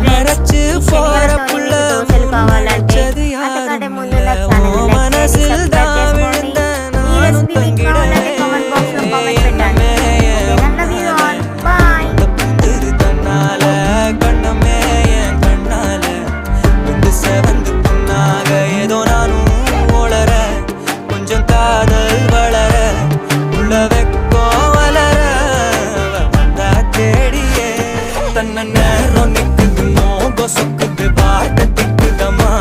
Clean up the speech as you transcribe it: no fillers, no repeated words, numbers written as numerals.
மறைச்சு போற புள்ள மூச்சது யாரும் மனசில் தான் விழுந்த நானும் தங்கிட தன்னால கண்ணமே என் கண்ணால வந்து செவந்து புண்ணாக ஏதோ நானும் ஓளற கொஞ்சம் காதல் வளர உள்ள வெக்கோ வளர வந்தா தேடியே தன்ன நேரம் நிக்குது மோகம் சொக்குது பாட்ட திக்குதமா